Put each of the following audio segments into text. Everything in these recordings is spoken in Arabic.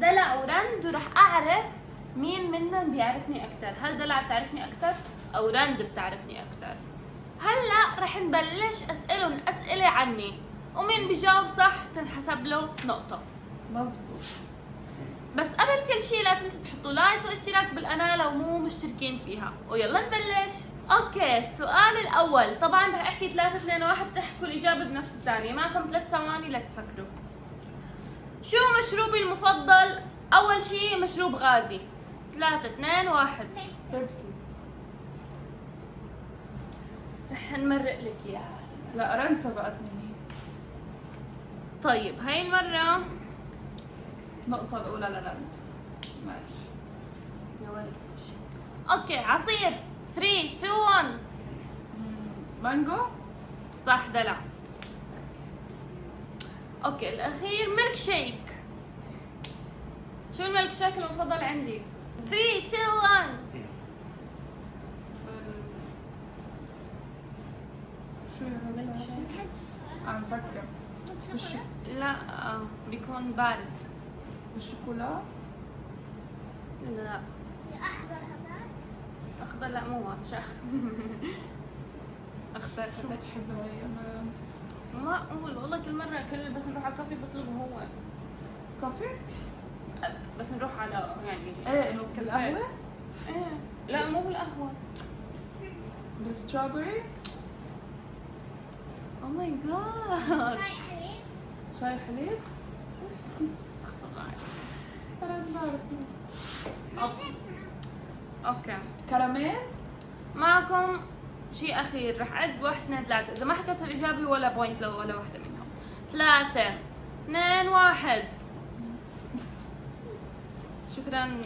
دلع ورند، وراح اعرف مين منهم بيعرفني اكثر. هل دلع بتعرفني اكثر او رند بتعرفني اكثر؟ هلا رح نبلش اسالهم اسئله عني، ومين بيجاوب صح تنحسب له نقطه. مزبوط. بس قبل كل شيء لا تنسوا تحطوا لايك واشتراك بالقناه لو مو مشتركين فيها، ويلا نبلش. اوكي، السؤال الاول، طبعا رح احكي 3 2 1 تحكوا الاجابه بنفس الثانيه، معكم 3 ثواني لتفكروا. شو مشروبي المفضل؟ اول شيء مشروب غازي. 3 2 1. بيبسي. رح نمرق لك اياها. لا رند سبقتني. طيب هاي المره النقطة الأولى لرند. ماشي. يا ولد وشي. اوكي، عصير. 3 2 1. مانجو. صح دلع. اوكي الاخير ميلك شيك. شو الميلك شيك المفضل عندي؟ 3 2 1. شو يا ميلك رب؟ شيك. عم فكر. لا بيكون بارد. بالشوكولا. لا اخضر، لا مو ماتشا. اخضر. شو بتحب هي يا رند؟ ما اقول والله، كل مره كل بس نروح على الكافي بطلبه هو. كافي؟ بس نروح على يعني ايه انه بالقهوة؟ ايه لا مو بالقهوه. بالستروبري؟ او ماي جاد. شاي حليب؟ استغفر الله. رند بعرف. اوكي كراميل؟ معكم شيء اخير، رح اعد 1 2 3، اذا ما حكيت الاجابه ولا بوينت ولا وحده منكم. 3 2 1. شكرا،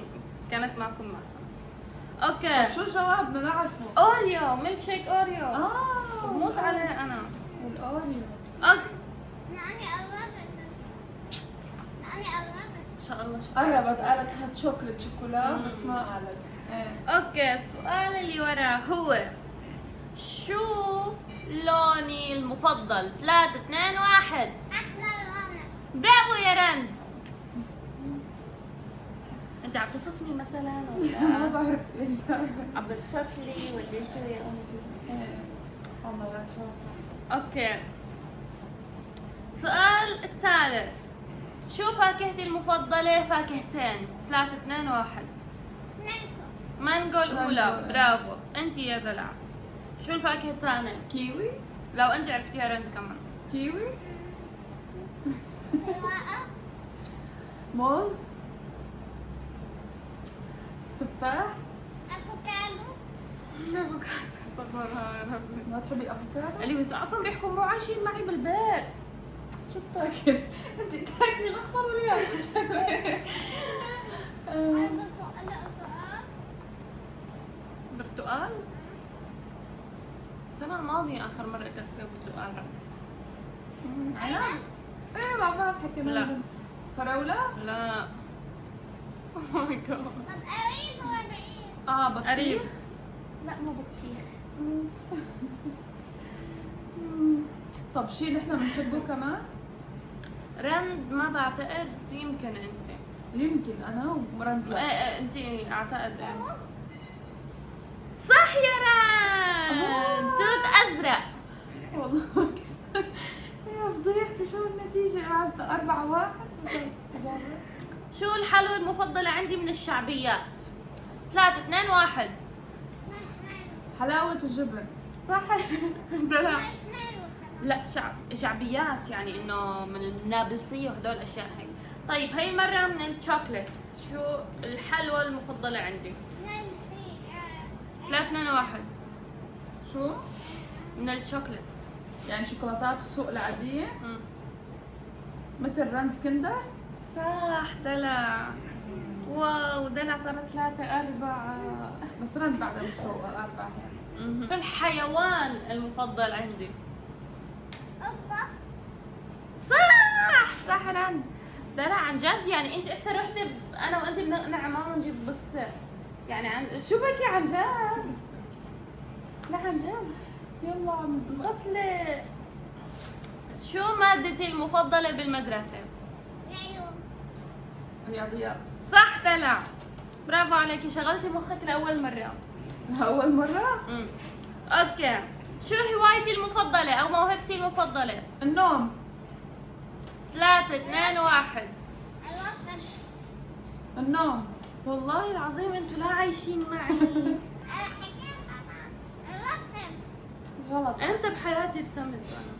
كانت معكم معصم. اوكي، طيب شو الجواب بدنا نعرفه؟ اوريو، ميلك شيك اوريو. بموت والأوريو. عليه انا. الأوريو. اوكي ان شاء الله قربت قالت هات شوكليت شوكولا بس ما قالت. ايه. اوكي، السؤال اللي وراه هو شو لوني المفضل؟ 3 2 1. برافو يا رند. انت عم تصفني مثلا ما ولا بعرف الإجابة. عم بتصفلي ولا شو يا امي؟ ايه. الله لا شو. اوكي، السؤال الثالث، شو فاكهتي المفضلة؟ فاكهتين. 3 2 1. مانجو الأولى. مانجو. برافو. انت يا دلع شو الفاكهة الثانية؟ كيوي. لو انت عرفتيها رند كمان. كيوي. موز. تفاح. صبرها يا ربي. ما تحبي الافوكادو؟ اللي بيسمعكم بيحكوا مو عايشين معي بالبيت. شو بتاكل؟ انت بتاكلي الاخضر واليابس. برتقال؟ السنة الماضية آخر مرة أكلت فيها برتقال. عنب. ايه ما بعرف حكينا. لا. فراولة؟ لا. او ماي جاد. بطيخ. قريب. لا مو بطيخ. طب شيء نحن بنحبه كمان؟ رند ما بعتقد، يمكن انت. يمكن انا ومرند ايه لا. ايه انت اعتقد ايه. صح يا رند. توت ازرق. والله يا فضيحتي شو النتيجة؟ 4-1. إجابة. شو الحلوى المفضلة عندي من الشعبيات؟ 3 2 1. حلاوة الجبن. صح. لا لا، شعبيات يعني انه من النابلسية وهدول الاشياء هي. طيب هي مرة من الشوكليت، شو الحلوى المفضلة عندي؟ 3 2 1. شو؟ من الشوكليت. يعني شوكولاتات السوق العادية مم. مثل رند كندر. صح دلع. واو دلع صارت 3 4. بس رند بعدها متفوقة 4 يعني. شو الحيوان المفضل عندي؟ صح صح رند. دلع عن جد يعني انت اكثر وحده انا وانت بنقنع ما بنجيب بس يعني عن شو بكي عن جد؟ لا عن جد. يلا عم مقتلة. شو مادتي المفضلة بالمدرسة؟ رياضيات. صح دلع. برافو عليكي، شغلتي مخك لأول مرة. أول مرة؟ اوكي، شو هوايتي المفضلة أو موهبتي المفضلة؟ النوم. 3 2 1. النوم. والله العظيم انتوا لا عايشين معي. غلط. انت بحياتي رسمت انا.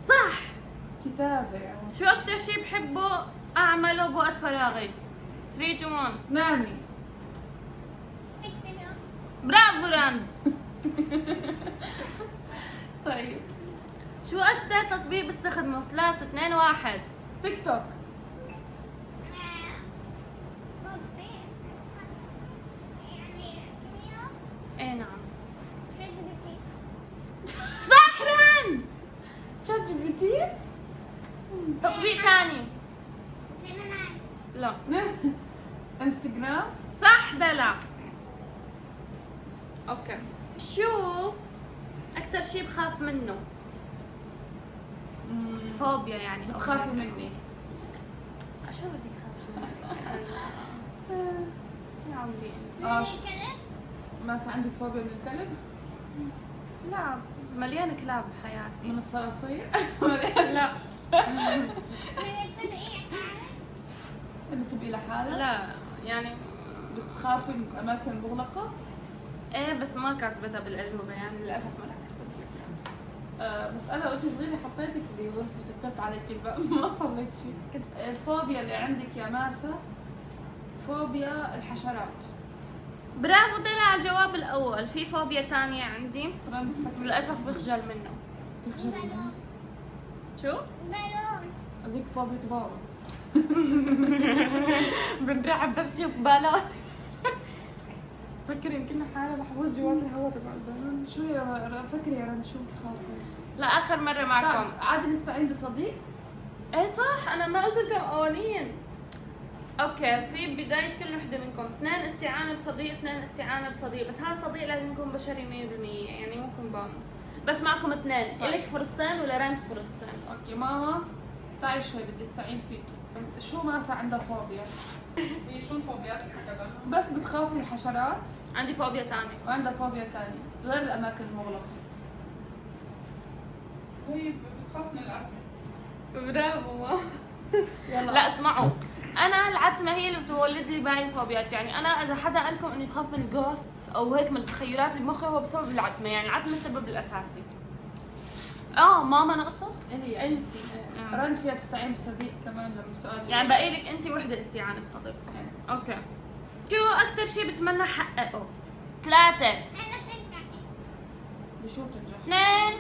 صح. كتابة. شو أكتر شي بحبه أعمله بوقت فراغي؟ 3 2 1. نامي. برافو راند. طيب. شو أكتر تطبيق بستخدمه؟ 3 2 1. تيك توك. ايه نعم. صح راند. شات جي بي تي. تطبيق تاني. لا. انستغرام. صح دلع. اوكي، شو أكتر شي بخاف منه؟ فوبيا يعني. أو بتخافي هيك. مني. شو بدي خاف منه؟ يا عمري ما عندك فوبيا من الكلب؟ لا، مليان كلاب بحياتي. من الصراصير؟ لا اللي تبقي لحالك؟ لا يعني بتخافي من الأماكن المغلقة؟ ايه، بس ما كاتبتها بالأجوبة يعني للأسف ما رح أكتب لك. بس أنا وأنت صغيرة حطيتك بغرفة وسكرت عليك الباب ما صار لك شيء. الفوبيا اللي عندك يا ماسة فوبيا الحشرات. برافو دلع على الجواب الأول. في فوبيا تانية عندي رند فكرة. للأسف بخجل منه. تخجلي منها؟ شو؟ هذيك فوبيا بابا. بنرعب بس شوف بالون. فكري يمكن حالة بحوز جوات الهواء تبع البالون. شو يا فكري يا رند شو بتخافي؟ لا آخر مرة معكم. طيب عادي نستعين بصديق؟ ايه صح، أنا ما قلت لكم أولين. اوكي، في بداية كل وحدة منكم 2 استعانة بصديق 2 استعانة بصديق، بس هذا الصديق لازم يكون بشري 100%، يعني ممكن بامو. بس معكم 2. طيب. إلك فرصتين ولرند فرصتين. اوكي ماما تعي شوي بدي استعين فيك. شو ماسة عندها فوبيا؟ هي شو الفوبيات اللي حكت عنها؟ بس بتخاف من الحشرات عندي فوبيا تانية. وعندها فوبيا تانية غير الأماكن المغلقة. هي بتخاف من العتمة. برافو. يلا. لا اسمعوا، أنا العتمة هي اللي بتولد لي باقي الفوبيات، يعني أنا إذا حدا قال لكم إني بخاف من الجوست أو هيك من التخيلات اللي بمخي هو بسبب العتمة، يعني العتمة السبب الأساسي. ماما نقطة؟ إلي أنت. رند فيها تستعين بصديق كمان لما سؤال يعني باقي لك أنت وحدة استعانة بصديق. إيه. اوكي، شو اكتر شي بتمنى حققه؟ 3 بشو تنجح؟ 2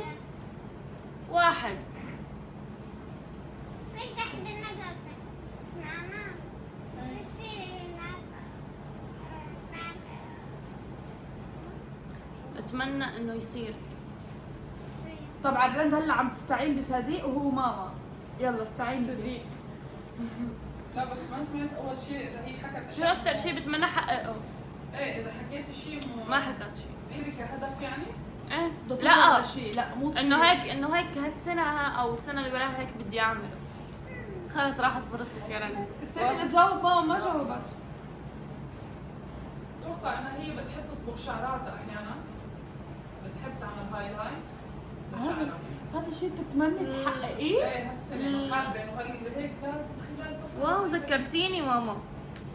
1. اتمنى انه يصير. طبعا رند هلا عم تستعين بصديق وهو ماما. يلا استعين فيه. صديق. لا بس ما سمعت اول شيء اذا هي حكت شو اكتر شي بتمنى حققه؟ ايه اذا حكيتي شيء ما حكت شي. إلك هدف يعني؟ ايه بدها لا، توصل لشيء. لا مو تصير. انه هيك هالسنة او السنة اللي وراها هيك بدي اعمله. خلص راحت فرصتك يا رند. استني تجاوب ماما ما جاوبت. اتوقع انها هي بتحب تصبغ شعراتها احيانا. بتحب تعمل هايلايت بشعرها. هذا الشيء بتتمني تحققيه؟ ايه هالسنه حابه انه هيك لازم خلال فتره واو ذكرتيني ماما.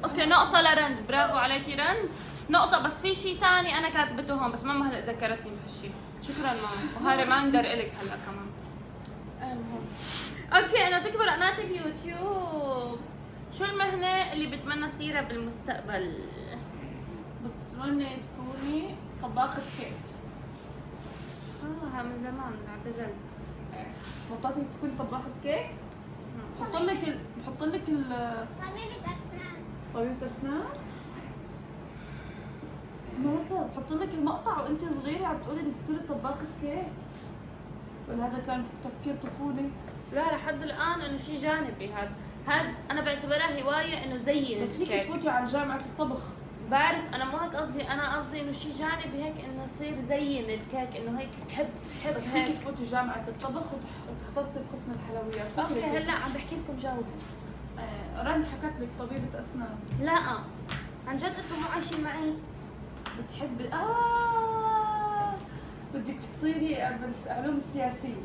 اوكي نقطة لرند، برافو عليكي رند. نقطة، بس في شيء ثاني أنا كاتبته هون بس ماما هلا ذكرتني بهالشيء. شكرا ماما، وهاي ريمايندر إلك هلا كمان. المهم اوكي، انه تكبر قناة اليوتيوب. شو المهنة اللي بتمنى تصيرها بالمستقبل؟ بتمني تكوني طباخة كيك. من زمان اعتزلت. إيه. بطلتي تكوني طباخة كيك؟ بحط لك طبيبة أسنان؟ ماسة بحط لك المقطع وأنت صغيرة عم تقولي إنك تصيري طباخة كيك. ولا هذا كان تفكير طفولي؟ لا لحد الآن انه شيء جانبي. هذا أنا بعتبرها هواية انه زين بس فيك الكيك. تفوتي على جامعة الطبخ. بعرف انا مو هيك قصدي، انا قصدي انه شيء جانبي هيك انه يصير زين الكيك، انه هيك بحب بس فيك هيك. تفوتي جامعة الطبخ وتختصي بقسم الحلويات. اوكي هلا عم بحكي لكم جاوبوا. رند حكت لك طبيبة أسنان. لا عن جد انتم مو عايشين معي. بتحبي بدك تصيري بالعلوم السياسية.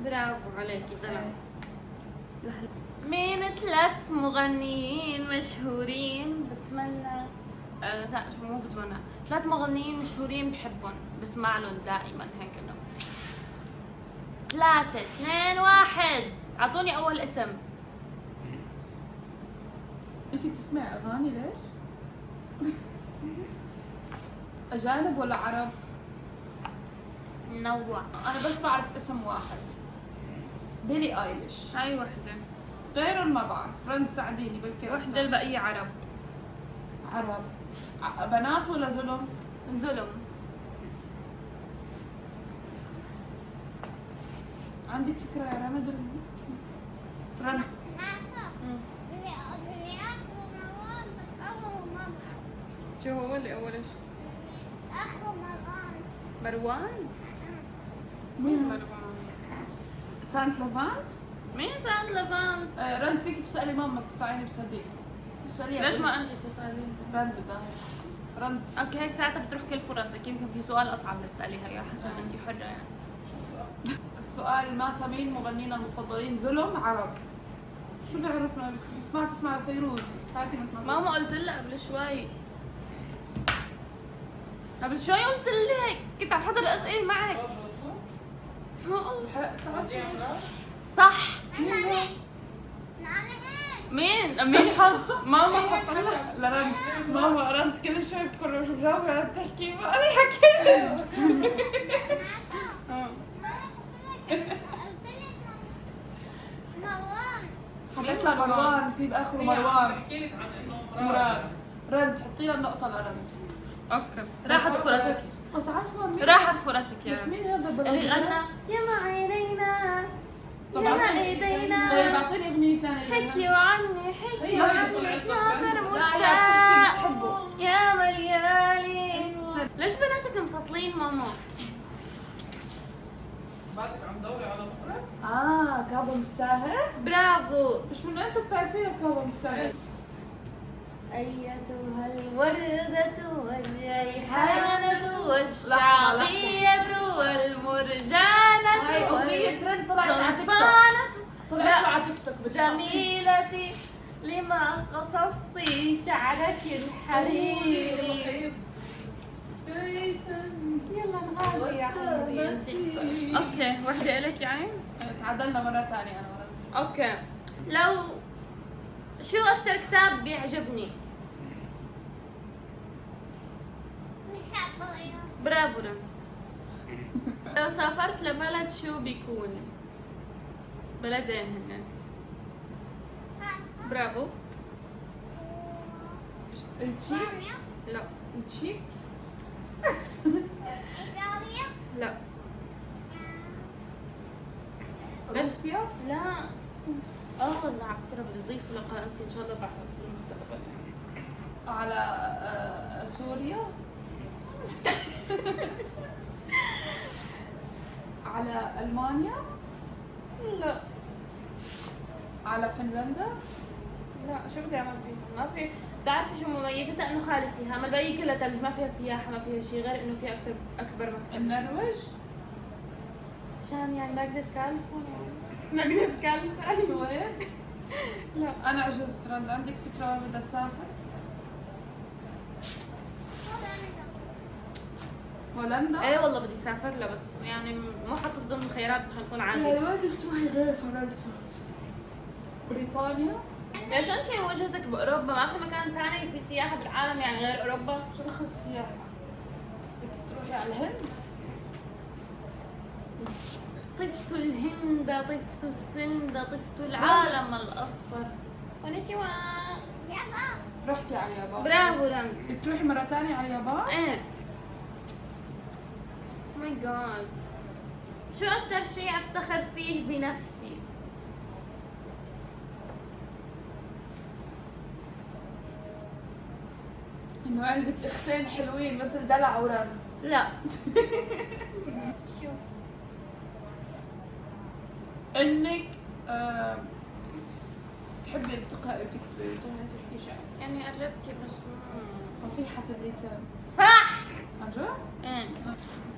برافو عليكي دلع. إيه. مين 3 مغنيين مشهورين بتمنى لا مو بتمنى 3 مغنيين مشهورين بحبهم بسمع لهم دائما هيك انه 3 2 1 اعطوني اول اسم. انتي بتسمعي اغاني ليش؟ اجانب ولا عرب؟ نوع. انا بس بعرف اسم واحد، بيلي ايليش. هاي وحده. غيرهم ما بعرف. رند ساعديني بلكي. وحده البقيه عرب. عرب. بنات ولا زلم؟ زلم. عندك فكرة يا رند؟ رند شو هو اللي اول شيء؟ مروان. مين؟ مروان. سانت لافانت؟ مين سانت لافانت؟ رند فيك تسألي ماما تستعيني بصديق. اسأليها. ليش ما انت تسالين؟ رند بدها رند. اوكي هيك ساعتها بتروح كل فرصك، يمكن في سؤال اصعب لتساليها يا حسن انت حره يعني. السؤال ماسا مين مغنينا المفضلين؟ زلم عرب. شو اللي عرفنا؟ بس سمعت اسمها فيروز. هاتي ما سمعت. ماما قلت لها قبل شوي. قبل شوي قلت لك كنت عم حضر اسئله معك. بتعرفي صح. مين حط؟ ماما حط لها. لرند. ماما رند كل شوي بتكون شو بجاوب بتحكي ما انا حكيت. حطيت لها مروان في باخره مروان. بحكي لك عن انه مراد. رند حطي لها النقطة لرند. اوكي راحت فرصك. بس عارفة مين؟ راحت فرصك يا بس رب. مين هذا اللي بالغنى؟ غنى يا ما عينينا طب يا ما أعطيني- ايدينا طيب اعطيني اغنية ثانية. حكيوا عني حكيوا هي عني طلعت لك ناطر غنى. لا هي مشتاق بتحبه. يا مليالي. ليش بناتك مسطلين ماما؟ بعدك عم دوري على مطرب؟ كاظم الساهر؟ برافو. مش من انت بتعرفيها كاظم الساهر؟ أيتها الوردة والريحانة والشعبية والمرجانة هاي اغنية ترند طلعت على تيك توك. والسلطانة طلعت لا. على تيك توك بس جميلتي لما قصصتي شعرك الحريري. يلا نغازي يا حبيبي. اوكي وحدة إلك يعني؟ تعادلنا مرة ثانية انا ورد. اوكي لو شو أكتر كتاب بيعجبني؟ برافو رن. لو سافرت لبلد شو بيكون؟ بلدين هن. برافو. التشيك؟ لا التشيك؟ لا روسيا؟ لا لا على فكرة بدي أضيف لقاءاتي إن شاء الله بعد في المستقبل يعني. على سوريا؟ على ألمانيا؟ لا على فنلندا؟ لا شو بدي أعمل فيها؟ ما في. بتعرفي شو مميزتها؟ إنه خالي فيها، أما الباقي كلها ثلج، ما فيها سياحة، ما فيها شيء غير إنه فيها أكبر مكتب. النرويج؟ عشان يعني ماجنس كارلسون يعني ماجنس كارلسون. السويد؟ لا أنا عجزت. رند عندك فكرة وين بدها تسافر؟ هولندا؟ ايه والله بدي اسافر لها بس يعني مو حاطط ضمن الخيارات عشان اكون عادي. وين بدك تروحي غير فرنسا؟ بريطانيا؟ ليش انت وجهتك باوروبا؟ ما في مكان ثاني في سياحه بالعالم يعني غير اوروبا؟ شو دخل السياحة؟ بدك تروحي على الهند؟ طفت الهند طفت السند طفت العالم الاصفر. كونيتشيوا. رحتي على اليابان؟ برافو رنك. بدك تروحي مرة ثانية على اليابان؟ ايه ماي جاد. شو اكثر شيء افتخر فيه بنفسي؟ إنه عندك أختين حلوين مثل دلع ورند. لا شو؟ إنك بتحبي التقائي وتكتبي وتحكي شعر؟ يعني قربتي بس فصيحة اللسان. صح. عجب؟ ايه.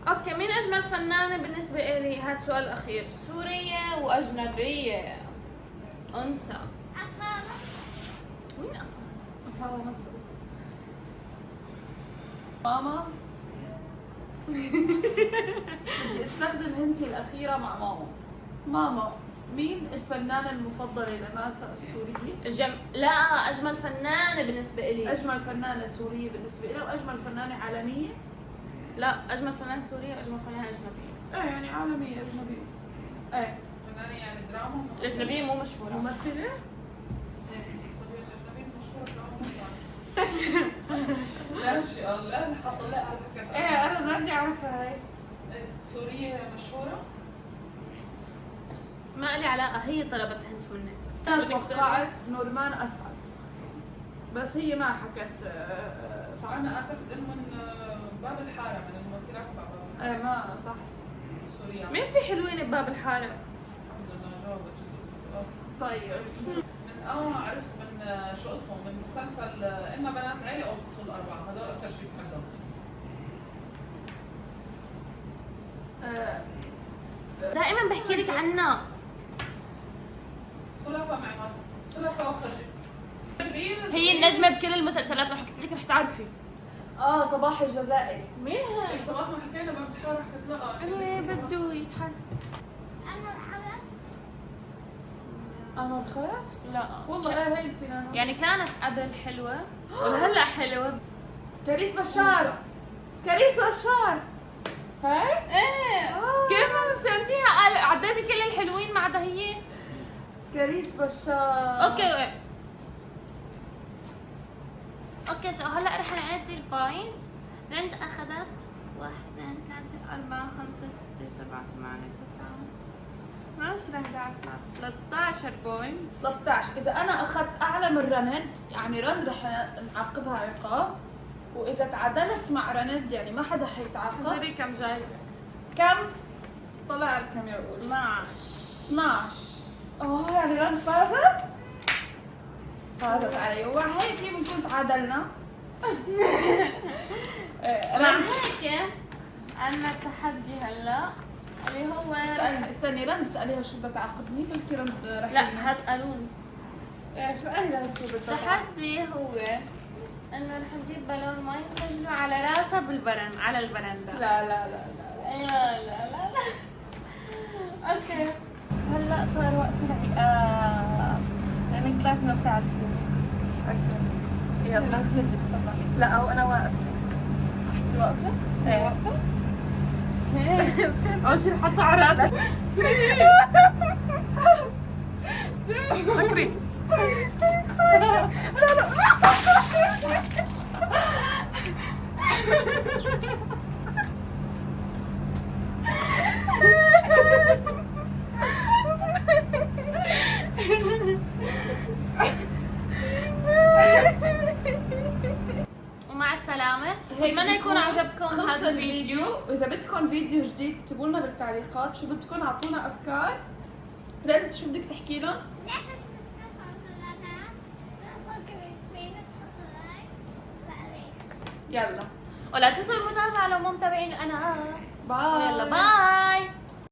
اوكي، مين اجمل فنانة بالنسبة لي؟ هذا السؤال الاخير. سورية واجنبية؟ انثى. مين اصلا؟ أصالة نصر. ماما. بدي استخدم هنتي الأخيرة مع ماما. ماما، مين الفنانة المفضلة لماسة السورية؟ لا، اجمل فنانة بالنسبة لي. أجمل فنانة سورية بالنسبة لي وأجمل فنانة عالمية؟ لا، اجمل فنانة سورية واجمل فنانة اجنبية. إيه يعني عالمية أجنبية. إيه. فنانة يعني دراما. الاجنبية مو مشهورة. ممثلة؟ طب الأجنبية مشهورة دراما. لا شيء لا نحط لا على فكرة. إيه أنا بدي أعرفها هاي. سورية مشهورة. ما لي علاقة، هي طلبت هنت مني. أنا توقعت نورمان أسعد، بس هي ما حكت صح. أنا أعتقد إنه من باب الحارة، من الممثلات تبع باب الحارة إيه ما صح. السورية. مين في حلوين بباب الحارة؟ الحمد لله جاوبت جزء السؤال. طيب من عرفت من شو اسمه، من مسلسل إما بنات العيلة أو الفصول الأربعة، هدول أكثر شيء بحبهم. دائما بحكي لك عنها. سلفة معمر، سلفة وخرجي. هي النجمة بكل المسلسلات، لو حكيت لك رح تعرفي. صباح الجزائري. مين هي؟ هيك صباح ما حكينا باب الحارة حكيت لا. اللي بده يتحس. أمل خلف؟ لا والله هي نسيناها. يعني كانت قبل حلوة وهلا حلوة. كريس بشار. كريس بشار. هاي؟ ايه. كيف نسيتيها؟ قال عديتي كل الحلوين ما عدا هي. كريس بشار. اوكي سو هلا رح نعد البوينتس. رند اخذت 1 2 3 4 5 6 7 8 9 10 11 12 13 بوينت. 13. إذا أنا أخذت أعلى من رند يعني رند رح نعاقبها عقاب، وإذا تعادلت مع رند يعني ما حدا حيتعاقب. خسري كم جاي؟ كم؟ طلع الكاميرا قول. 12. 12. يعني رند فازت علي، وهيك بنكون تعادلنا. مع هيك عنا تحدي هلا اللي هو استني رند اسأليها شو بدها تعاقبني، بلكي رند رح لا هاد قانون. اسألي رند شو بدها تعاقبني. التحدي هو انه رح نجيب بالون مي ونرجعه على راسها على البرندة. لا لا لا لا لا لا لا لا. اوكي هلا صار وقت العقاب لانك طلعت ما بتعرفي. اوكي يلا اجلسي تفضلي. لا او انا واقفة. واقفة؟ ايه واقفة؟ اول شيء حطها على راسك. شكري. ومع السلامة. اتمنى يكون عجبكم هذا الفيديو. واذا بدكم فيديو جديد اكتبوا لنا بالتعليقات شو بدكم، اعطونا افكار. رند شو بدك تحكي لهم؟ يلا ولا تنسوا المتابعة لو مو متابعين انا. باي. يلا باي.